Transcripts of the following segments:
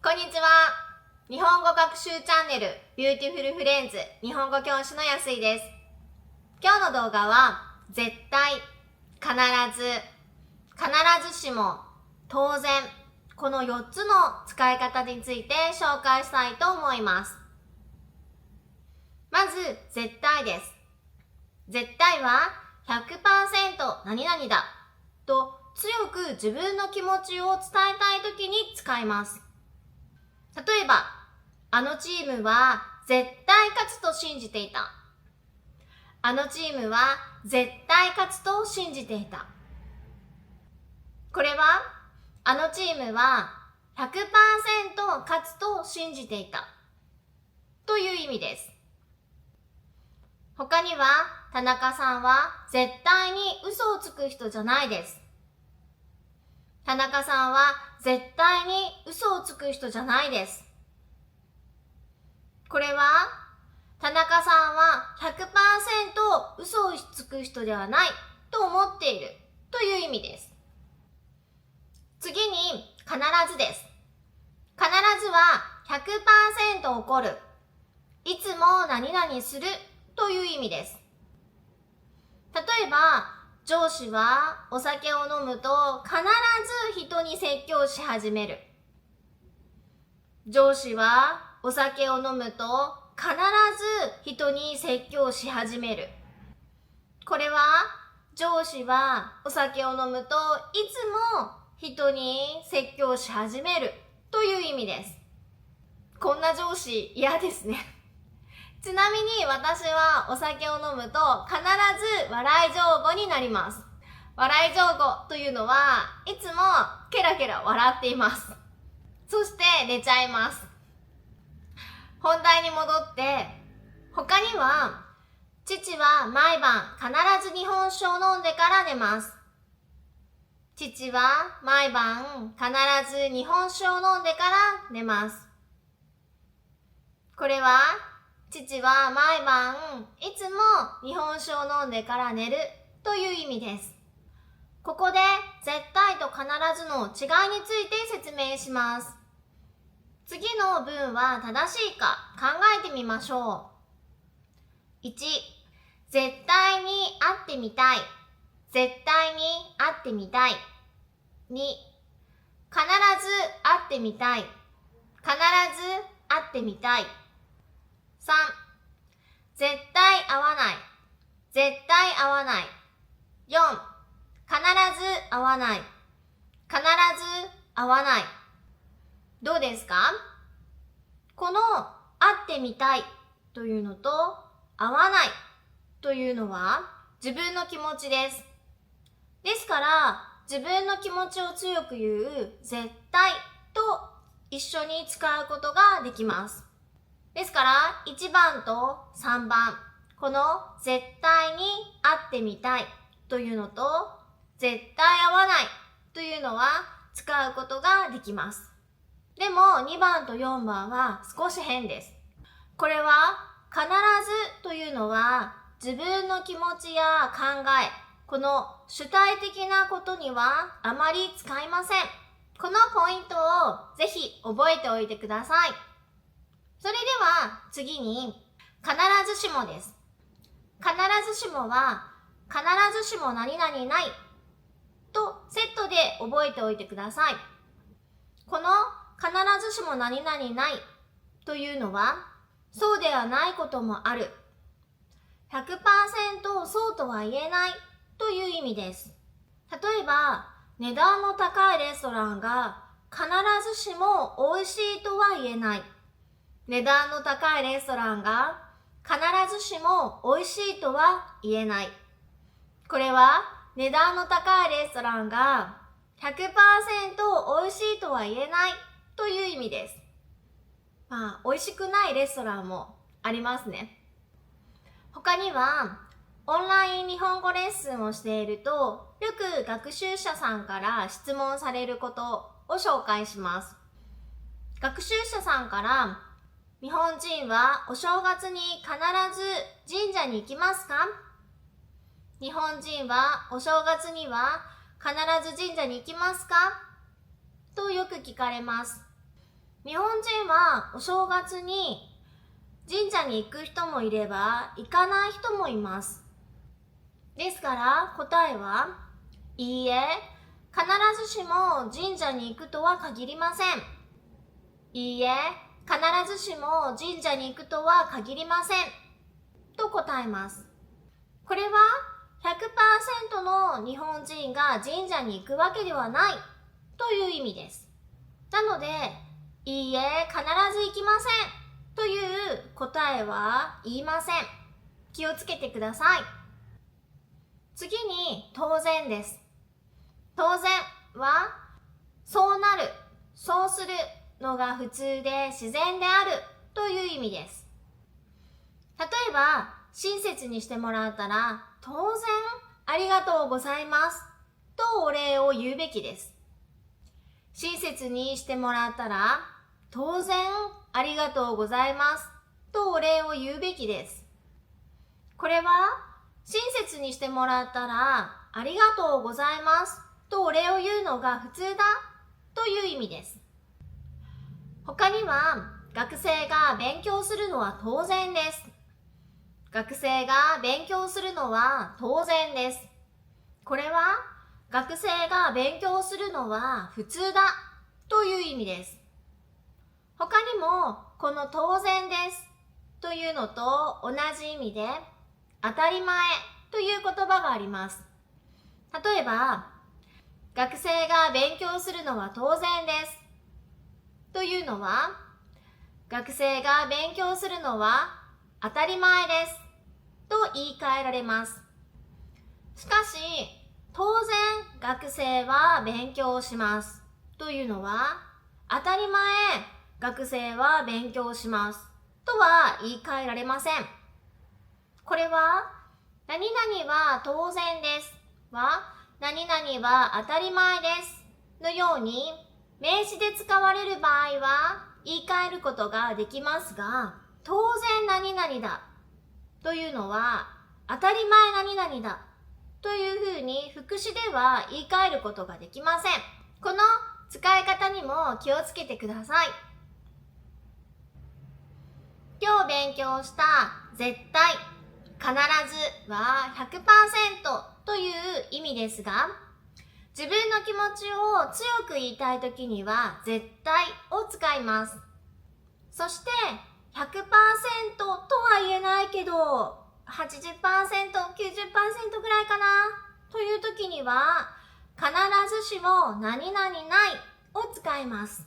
こんにちは。日本語学習チャンネルビューティフルフレンズ日本語教師の安井です。今日の動画は絶対、必ず、必ずしも、当然、この4つの使い方について紹介したいと思います。まず絶対です。絶対は 100% 何々だと強く自分の気持ちを伝えたいときに使います。例えば、あのチームは絶対勝つと信じていた。あのチームは絶対勝つと信じていた。これは、あのチームは 100% 勝つと信じていたという意味です。他には、田中さんは絶対に嘘をつく人じゃないです。田中さんは絶対に嘘をつく人じゃないです。これは、田中さんは 100% 嘘をつく人ではないと思っているという意味です。次に、必ずです。必ずは 100% 起こる。いつも何々するという意味です。例えば、上司はお酒を飲むと必ず人に説教し始める。上司はお酒を飲むと必ず人に説教し始める。これは上司はお酒を飲むといつも人に説教し始めるという意味です。こんな上司嫌ですね。ちなみに私はお酒を飲むと必ず笑い上戸になります。笑い上戸というのはいつもケラケラ笑っています。そして寝ちゃいます。本題に戻って、他には父は毎晩必ず日本酒を飲んでから寝ます。父は毎晩必ず日本酒を飲んでから寝ます。これは父は毎晩いつも日本酒を飲んでから寝るという意味です。ここで絶対と必ずの違いについて説明します。次の文は正しいか考えてみましょう。1、絶対に会ってみたい。絶対に会ってみたい。2、必ず会ってみたい。必ず会ってみたい。3、絶対会わない。絶対会わない。4、必ず会わない。必ず会わない。どうですか？この会ってみたいというのと会わないというのは自分の気持ちです。ですから自分の気持ちを強く言う絶対と一緒に使うことができます。ですから1番と3番、この絶対に会ってみたいというのと絶対会わないというのは使うことができます。でも2番と4番は少し変です。これは必ずというのは自分の気持ちや考え、この主体的なことにはあまり使いません。このポイントをぜひ覚えておいてください。それでは次に必ずしもです。必ずしもは必ずしも何々ないとセットで覚えておいてください。この必ずしも何々ないというのはそうではないこともある。100% そうとは言えないという意味です。例えば値段の高いレストランが必ずしも美味しいとは言えない。値段の高いレストランが必ずしも美味しいとは言えない。これは値段の高いレストランが 100% 美味しいとは言えないという意味です。美味しくないレストランもありますね。他にはオンライン日本語レッスンをしているとよく学習者さんから質問されることを紹介します。学習者さんから日本人はお正月に必ず神社に行きますか？日本人はお正月には必ず神社に行きますか？とよく聞かれます。日本人はお正月に神社に行く人もいれば行かない人もいます。ですから答えは、いいえ、必ずしも神社に行くとは限りません。いいえ、必ずしも神社に行くとは限りません。と答えます。これは 100% の日本人が神社に行くわけではないという意味です。なので、いいえ、必ず行きませんという答えは言いません。気をつけてください。次に、当然です。当然は、そうなる、そうするのが普通で自然であるという意味です。例えば、親切にしてもらったら、当然ありがとうございますとお礼を言うべきです。親切にしてもらったら、当然ありがとうございますとお礼を言うべきです。これは、親切にしてもらったら、ありがとうございますとお礼を言うのが普通だという意味です。他には、学生が勉強するのは当然です。学生が勉強するのは当然です。これは、学生が勉強するのは普通だという意味です。他にも、この当然ですというのと同じ意味で、当たり前という言葉があります。例えば、学生が勉強するのは当然ですというのは、学生が勉強するのは当たり前ですと言い換えられます。しかし、当然学生は勉強しますというのは、当たり前学生は勉強しますとは言い換えられません。これは、何々は当然ですは、何々は当たり前ですのように、名詞で使われる場合は言い換えることができますが、当然何々だというのは、当たり前何々だというふうに副詞では言い換えることができません。この使い方にも気をつけてください。今日勉強した絶対、必ずは 100% という意味ですが、自分の気持ちを強く言いたいときには絶対を使います。そして 100% とは言えないけど 80%、90% ぐらいかなというときには必ずしも何々ないを使います。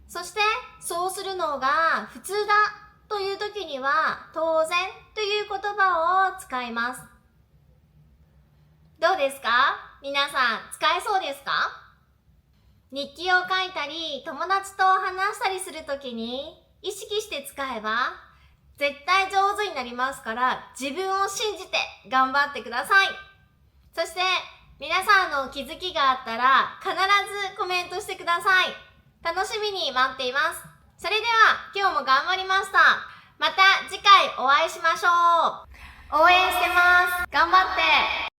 そしてそうするのが普通だというときには当然という言葉を使います。どうですか？皆さん使えそうですか？日記を書いたり友達と話したりするときに意識して使えば絶対上手になりますから、自分を信じて頑張ってください。そして皆さんの気づきがあったら必ずコメントしてください。楽しみに待っています。それでは今日も頑張りました。また次回お会いしましょう。応援してます。頑張って。